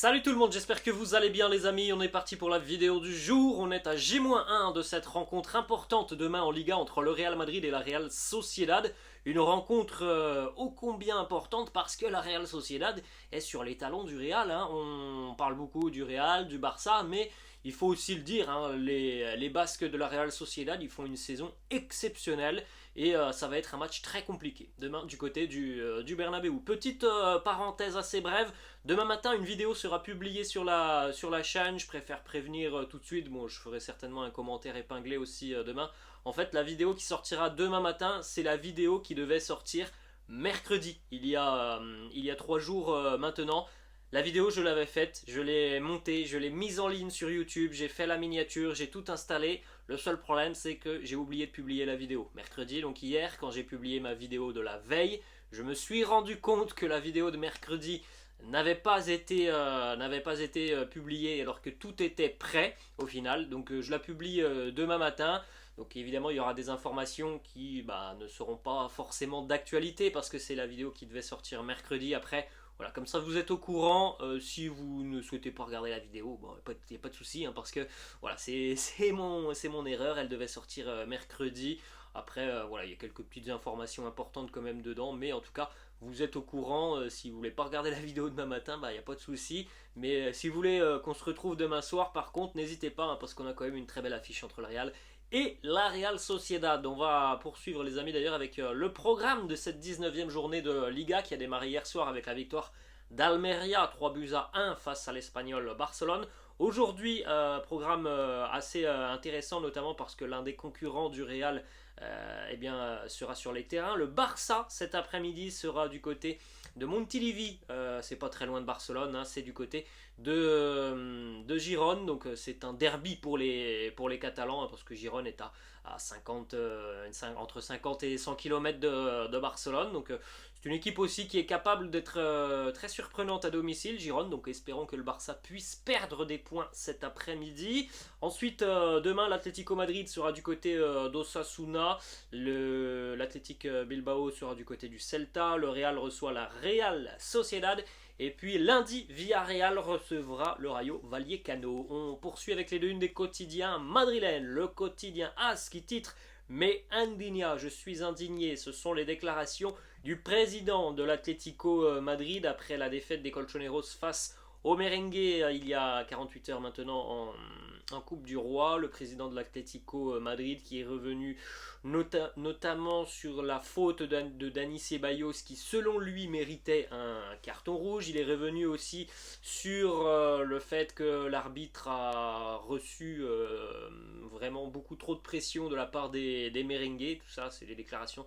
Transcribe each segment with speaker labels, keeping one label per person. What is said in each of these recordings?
Speaker 1: Salut tout le monde, j'espère que vous allez bien les amis, on est parti pour la vidéo du jour, on est à J-1 de cette rencontre importante demain en Liga entre le Real Madrid et la Real Sociedad. Une rencontre ô combien importante parce que la Real Sociedad est sur les talons du Real, hein. On parle beaucoup du Real, du Barça, mais il faut aussi le dire, hein, les Basques de la Real Sociedad ils font une saison exceptionnelle et ça va être un match très compliqué demain du côté du Bernabéu. Petite parenthèse assez brève, demain matin une vidéo sera publiée sur la chaîne, je préfère prévenir tout de suite, bon je ferai certainement un commentaire épinglé aussi demain. En fait la vidéo qui sortira demain matin c'est la vidéo qui devait sortir mercredi, il y a 3 jours maintenant. La vidéo, je l'avais faite, je l'ai montée, je l'ai mise en ligne sur YouTube, j'ai fait la miniature, j'ai tout installé. Le seul problème, c'est que j'ai oublié de publier la vidéo. Mercredi, donc hier, quand j'ai publié ma vidéo de la veille, je me suis rendu compte que la vidéo de mercredi n'avait pas été publiée alors que tout était prêt au final. Donc je la publie demain matin. Donc évidemment, il y aura des informations qui ne seront pas forcément d'actualité parce que c'est la vidéo qui devait sortir mercredi. Après, voilà, comme ça vous êtes au courant. Si vous ne souhaitez pas regarder la vidéo, bon, il n'y a pas de souci, hein, parce que voilà, c'est mon erreur, elle devait sortir mercredi. Après, voilà, il y a quelques petites informations importantes quand même dedans, mais en tout cas, vous êtes au courant. Si vous voulez pas regarder la vidéo demain matin, il n'y a pas de souci. Mais si vous voulez qu'on se retrouve demain soir, par contre, n'hésitez pas, hein, parce qu'on a quand même une très belle affiche entre le Real et la Real Sociedad. On va poursuivre les amis d'ailleurs avec le programme de cette 19e journée de Liga qui a démarré hier soir avec la victoire d'Almeria 3-1 face à l'Espagnol Barcelone. Aujourd'hui, programme assez intéressant, notamment parce que l'un des concurrents du Real sera sur les terrains. Le Barça, cet après-midi, sera du côté de Montilivi. C'est pas très loin de Barcelone, hein, c'est du côté de Gérone. Donc c'est un derby pour les Catalans, hein, parce que Gérone est à 50, entre 50 et 100 km de Barcelone. Donc c'est une équipe aussi qui est capable d'être très surprenante à domicile, Gérone. Donc espérons que le Barça puisse perdre des points cet après-midi. Ensuite, demain, l'Atlético Madrid sera du côté d'Osasuna. L'Athletic Bilbao sera du côté du Celta. Le Real reçoit la Real Sociedad. Et puis lundi, Villarreal recevra le Rayo Vallecano. On poursuit avec les deux unes des quotidiens madrilènes. Le quotidien AS qui titre mais indigna, je suis indigné. Ce sont les déclarations du président de l'Atlético Madrid après la défaite des Colchoneros face au merengue il y a 48 heures maintenant en Coupe du Roi. Le président de l'Atlético Madrid qui est revenu notamment sur la faute de Dani Ceballos qui selon lui méritait un carton rouge. Il est revenu aussi sur le fait que l'arbitre a reçu vraiment beaucoup trop de pression de la part des merengues. Tout ça, c'est les déclarations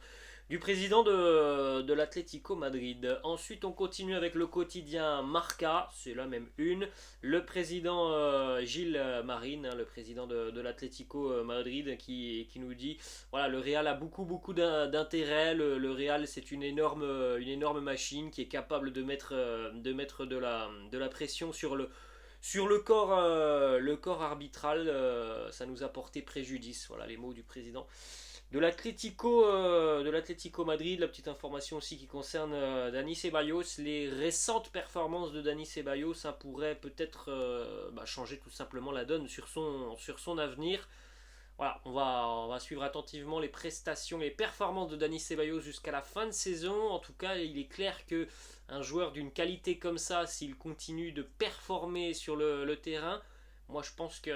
Speaker 1: du président de l'Atlético Madrid. Ensuite, on continue avec le quotidien Marca, c'est la même une. Le président Gilles Marine, hein, le président de l'Atlético Madrid, qui nous dit voilà, le Real a beaucoup d'intérêt. Le Real, c'est une énorme machine qui est capable de mettre de la pression sur le corps arbitral. Ça nous a porté préjudice. Voilà les mots du président de l'Atlético Madrid. La petite information aussi qui concerne Dani Ceballos, les récentes performances de Dani Ceballos, ça pourrait peut-être changer tout simplement la donne sur son avenir. Voilà, on va suivre attentivement les prestations, les performances de Dani Ceballos jusqu'à la fin de saison. En tout cas, il est clair que un joueur d'une qualité comme ça, s'il continue de performer sur le terrain, moi je pense que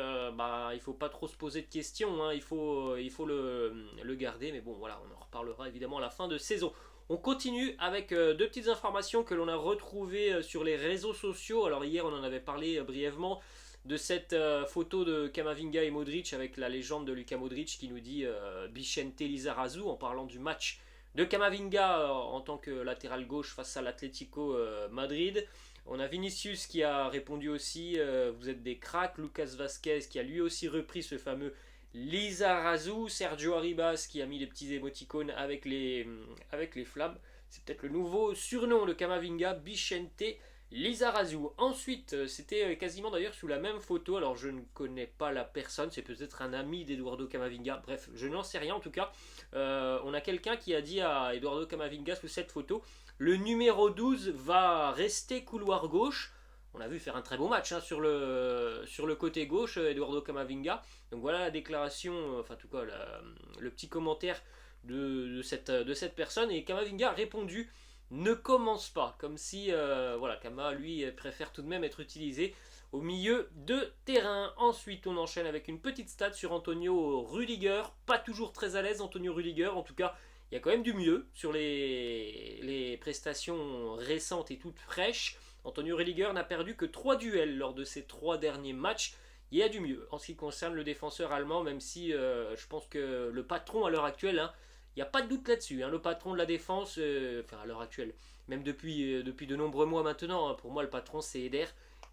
Speaker 1: il faut pas trop se poser de questions, hein. Il faut le garder, mais bon voilà, on en reparlera évidemment à la fin de saison. On continue avec deux petites informations que l'on a retrouvées sur les réseaux sociaux. Alors hier on en avait parlé brièvement de cette photo de Camavinga et Modric avec la légende de Luka Modric qui nous dit Vicente Lizarazu en parlant du match de Camavinga en tant que latéral gauche face à l'Atlético Madrid. On a Vinicius qui a répondu aussi vous êtes des cracks. Lucas Vasquez qui a lui aussi repris ce fameux Lizarazu. Sergio Arribas qui a mis les petits émoticônes avec les flammes. C'est peut-être le nouveau surnom de Camavinga, Vicente Lizarazu. Ensuite, c'était quasiment d'ailleurs sous la même photo. Alors je ne connais pas la personne, c'est peut-être un ami d'Eduardo Camavinga. Bref, je n'en sais rien en tout cas. On a quelqu'un qui a dit à Eduardo Camavinga sous cette photo le numéro 12 va rester couloir gauche. on a vu faire un très beau match sur le côté gauche, Eduardo Camavinga. Donc voilà la déclaration, enfin en tout cas le petit commentaire de cette personne. Et Camavinga a répondu ne commence pas, comme si voilà, Kama lui préfère tout de même être utilisé au milieu de terrain. Ensuite on enchaîne avec une petite stat sur Antonio Rudiger, pas toujours très à l'aise Antonio Rudiger, en tout cas il y a quand même du mieux sur les prestations récentes et toutes fraîches. Antonio Rudiger n'a perdu que 3 duels lors de ses 3 derniers matchs. Il y a du mieux en ce qui concerne le défenseur allemand, même si je pense que le patron à l'heure actuelle, il n'y a pas de doute là-dessus. Le patron de la défense, enfin à l'heure actuelle, même depuis de nombreux mois maintenant, pour moi le patron c'est Eder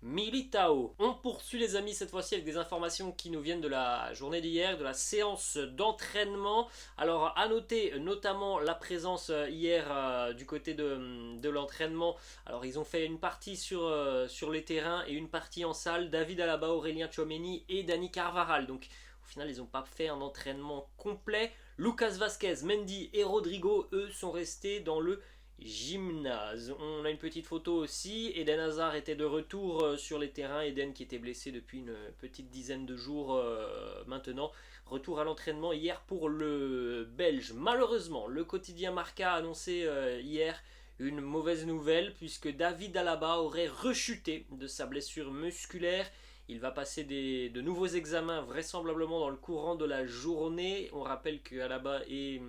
Speaker 1: Militao. On poursuit les amis cette fois-ci avec des informations qui nous viennent de la journée d'hier, de la séance d'entraînement. Alors à noter notamment la présence hier du côté de l'entraînement. Alors ils ont fait une partie sur les terrains et une partie en salle. David Alaba, Aurélien Tchouameni et Dani Carvajal. Donc au final ils n'ont pas fait un entraînement complet. Lucas Vazquez, Mendy et Rodrigo, eux, sont restés dans le gymnase. On a une petite photo aussi. Eden Hazard était de retour sur les terrains. Eden qui était blessé depuis une petite dizaine de jours maintenant. Retour à l'entraînement hier pour le Belge. Malheureusement, le quotidien Marca a annoncé hier une mauvaise nouvelle puisque David Alaba aurait rechuté de sa blessure musculaire. Il va passer de nouveaux examens vraisemblablement dans le courant de la journée. On rappelle que Alaba et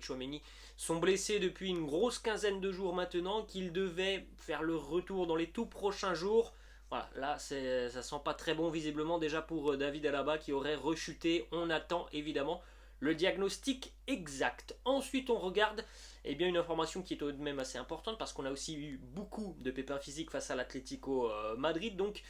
Speaker 1: Tchouameni sont blessés depuis une grosse quinzaine de jours maintenant, qu'ils devaient faire le retour dans les tout prochains jours. Voilà, là ça sent pas très bon visiblement déjà pour David Alaba qui aurait rechuté. On attend évidemment le diagnostic exact. Ensuite on regarde une information qui est tout de même assez importante parce qu'on a aussi eu beaucoup de pépins physiques face à l'Atlético Madrid. Donc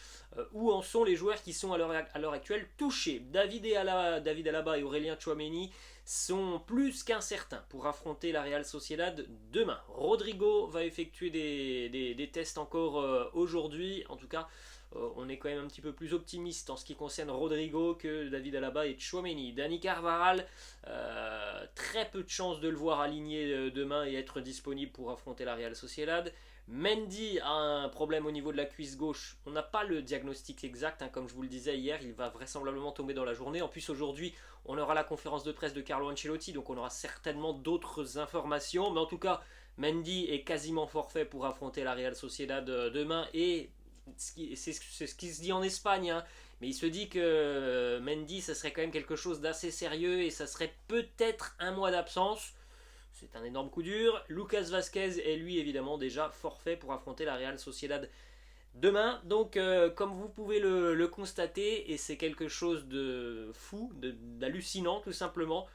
Speaker 1: où en sont les joueurs qui sont à l'heure actuelle touchés? David Alaba et Aurélien Tchouameni sont plus qu'incertains pour affronter la Real Sociedad demain. Rodrigo va effectuer des tests encore aujourd'hui. En tout cas, on est quand même un petit peu plus optimiste en ce qui concerne Rodrigo que David Alaba et Tchouameni. Dani Carvajal, très peu de chances de le voir aligné demain et être disponible pour affronter la Real Sociedad. Mendy a un problème au niveau de la cuisse gauche. On n'a pas le diagnostic exact, comme je vous le disais hier, il va vraisemblablement tomber dans la journée. En plus aujourd'hui, on aura la conférence de presse de Carlo Ancelotti, donc on aura certainement d'autres informations. Mais en tout cas, Mendy est quasiment forfait pour affronter la Real Sociedad demain et c'est ce qui se dit en Espagne, mais il se dit que Mendy, ça serait quand même quelque chose d'assez sérieux et ça serait peut-être un mois d'absence. C'est un énorme coup dur. Lucas Vazquez est lui évidemment déjà forfait pour affronter la Real Sociedad demain. Donc comme vous pouvez le constater, et c'est quelque chose de fou, d'hallucinant tout simplement,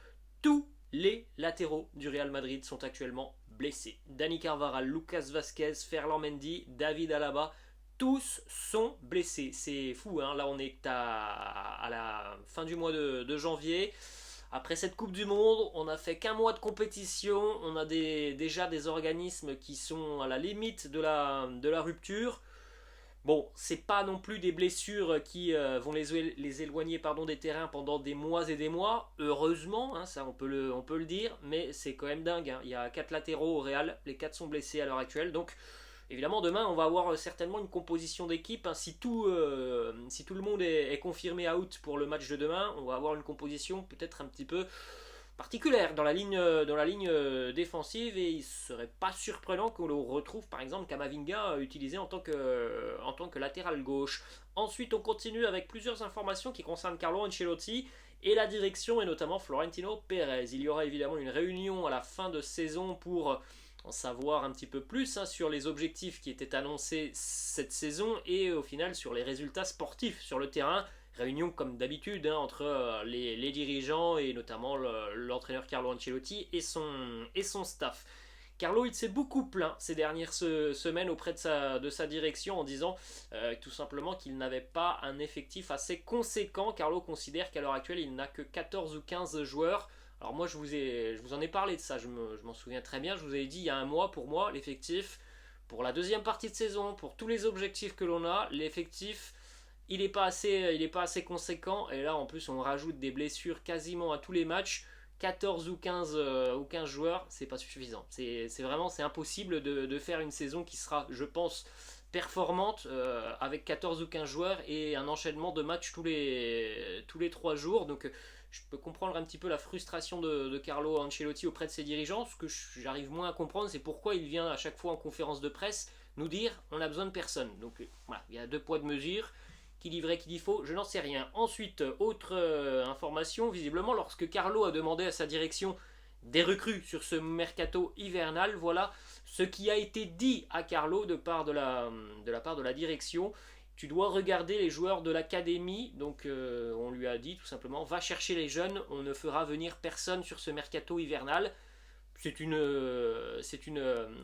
Speaker 1: tous les latéraux du Real Madrid sont actuellement blessés. Dani Carvajal, Lucas Vazquez, Ferland Mendy, David Alaba, tous sont blessés. C'est fou, là on est à la fin du mois de janvier. Après cette Coupe du Monde, on n'a fait qu'un mois de compétition. On a déjà des organismes qui sont à la limite de la rupture. Bon, c'est pas non plus des blessures qui vont les éloigner des terrains pendant des mois et des mois. Heureusement, ça on peut le dire, mais c'est quand même dingue. Il y a 4 latéraux au Real, les 4 sont blessés à l'heure actuelle, donc évidemment, demain, on va avoir certainement une composition d'équipe. Si tout le monde est confirmé out pour le match de demain, on va avoir une composition peut-être un petit peu particulière dans la ligne défensive. Et il ne serait pas surprenant qu'on le retrouve, par exemple, Camavinga utilisé en tant que latéral gauche. Ensuite, on continue avec plusieurs informations qui concernent Carlo Ancelotti et la direction, et notamment Florentino Pérez. Il y aura évidemment une réunion à la fin de saison pour en savoir un petit peu plus sur les objectifs qui étaient annoncés cette saison et au final sur les résultats sportifs sur le terrain. Réunion comme d'habitude entre les dirigeants et notamment l'entraîneur Carlo Ancelotti et son staff. Carlo, il s'est beaucoup plaint ces dernières semaines auprès de sa direction en disant tout simplement qu'il n'avait pas un effectif assez conséquent. Carlo considère qu'à l'heure actuelle, il n'a que 14 ou 15 joueurs. Alors moi je vous en ai parlé de ça, je m'en souviens très bien, je vous avais dit il y a un mois, pour moi l'effectif, pour la deuxième partie de saison, pour tous les objectifs que l'on a, l'effectif il n'est pas assez conséquent, et là en plus on rajoute des blessures quasiment à tous les matchs. 14 ou 15 joueurs, c'est pas suffisant. C'est impossible de faire une saison qui sera, je pense, performante avec 14 ou 15 joueurs et un enchaînement de matchs tous les 3 jours. Donc je peux comprendre un petit peu la frustration de Carlo Ancelotti auprès de ses dirigeants. Ce que j'arrive moins à comprendre, c'est pourquoi il vient à chaque fois en conférence de presse nous dire on a besoin de personne. Donc voilà, il y a deux poids de mesure. Qui dit vrai, qui dit faux, je n'en sais rien. Ensuite, autre information, visiblement, lorsque Carlo a demandé à sa direction des recrues sur ce mercato hivernal, voilà ce qui a été dit à Carlo de la part de la direction. Tu dois regarder les joueurs de l'académie, donc on lui a dit tout simplement, va chercher les jeunes, on ne fera venir personne sur ce mercato hivernal. C'est une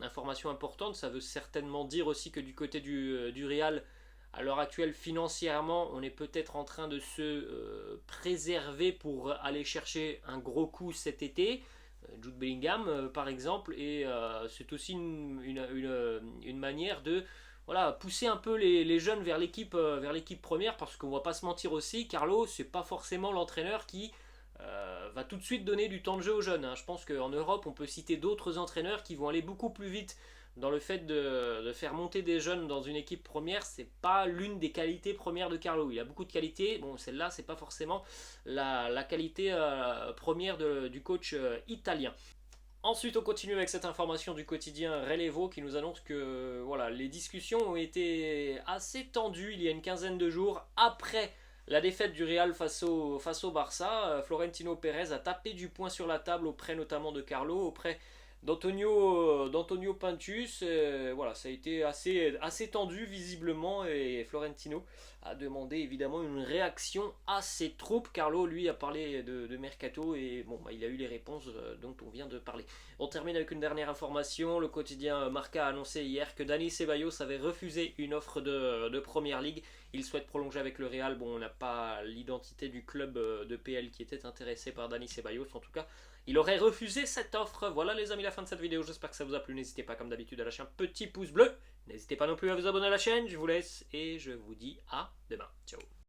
Speaker 1: information importante, ça veut certainement dire aussi que du côté du Real, à l'heure actuelle, financièrement, on est peut-être en train de se préserver pour aller chercher un gros coup cet été. Jude Bellingham, par exemple, et c'est aussi une manière de voilà, pousser un peu les jeunes vers l'équipe première, parce qu'on va pas se mentir aussi, Carlo, c'est pas forcément l'entraîneur qui va tout de suite donner du temps de jeu aux jeunes. Hein. Je pense qu'en Europe, on peut citer d'autres entraîneurs qui vont aller beaucoup plus vite dans le fait de faire monter des jeunes dans une équipe première. C'est pas l'une des qualités premières de Carlo. Il a beaucoup de qualités. Bon, celle-là, c'est pas forcément la qualité première du coach italien. Ensuite, on continue avec cette information du quotidien Relevo qui nous annonce que voilà, les discussions ont été assez tendues il y a une quinzaine de jours après la défaite du Real face au Barça. Florentino Pérez a tapé du poing sur la table auprès notamment de Carlo, auprès d'Antonio Pintus. Voilà, ça a été assez tendu visiblement et Florentino a demandé évidemment une réaction à ses troupes. Carlo lui a parlé de mercato et bon, il a eu les réponses dont on vient de parler. On termine avec une dernière information. Le quotidien Marca a annoncé hier que Dani Ceballos avait refusé une offre de Première Ligue. Il souhaite prolonger avec le Real. Bon, on n'a pas l'identité du club de PL qui était intéressé par Dani Ceballos. En tout cas, il aurait refusé cette offre. Voilà les amis, la fin de cette vidéo. J'espère que ça vous a plu. N'hésitez pas comme d'habitude à lâcher un petit pouce bleu. N'hésitez pas non plus à vous abonner à la chaîne. Je vous laisse et je vous dis à demain. Ciao.